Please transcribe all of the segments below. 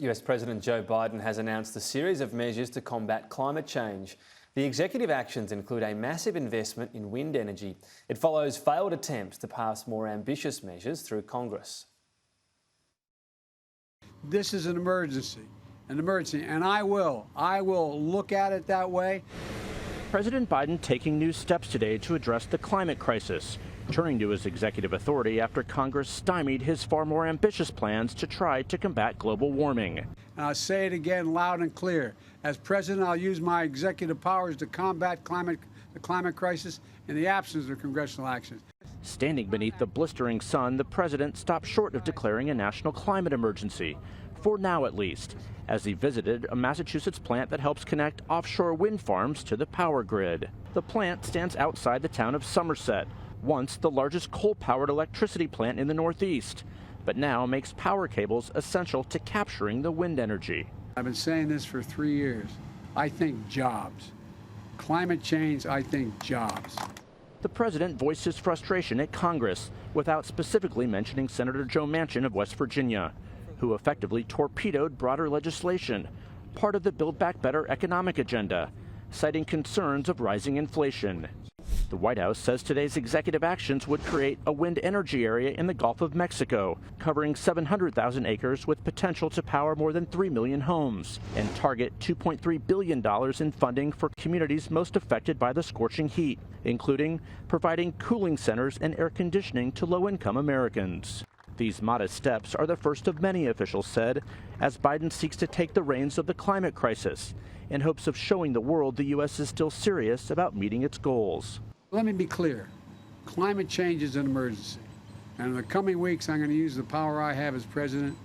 US President Joe Biden has announced a series of measures to combat climate change. The executive actions include a massive investment in wind energy. It follows failed attempts to pass more ambitious measures through Congress. This is an emergency, and I will look at it that way. President Biden taking new steps today to address the climate crisis, turning to his executive authority after Congress stymied his far more ambitious plans to try to combat global warming. And I'll say it again loud and clear. As president, I'll use my executive powers to combat the climate crisis in the absence of congressional action. Standing beneath the blistering sun, the president stopped short of declaring a national climate emergency, for now at least, as he visited a Massachusetts plant that helps connect offshore wind farms to the power grid. The plant stands outside the town of Somerset, once the largest coal-powered electricity plant in the Northeast, but now makes power cables essential to capturing the wind energy. I've been saying this for 3 years. I think jobs. Climate change, I think jobs. The president voiced his frustration at Congress without specifically mentioning Senator Joe Manchin of West Virginia, who effectively torpedoed broader legislation, part of the Build Back Better economic agenda, citing concerns of rising inflation. The White House says today's executive actions would create a wind energy area in the Gulf of Mexico, covering 700,000 acres with potential to power more than 3 million homes, and target $2.3 billion in funding for communities most affected by the scorching heat, including providing cooling centers and air conditioning to low-income Americans. These modest steps are the first of many, officials said, as Biden seeks to take the reins of the climate crisis in hopes of showing the world the U.S. is still serious about meeting its goals. Let me be clear. Climate change is an emergency. And in the coming weeks, I'm going to use the power I have as president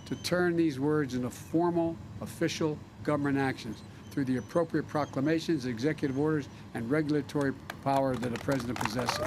to turn these words into formal, official government actions through the appropriate proclamations, executive orders, and regulatory power that a president possesses.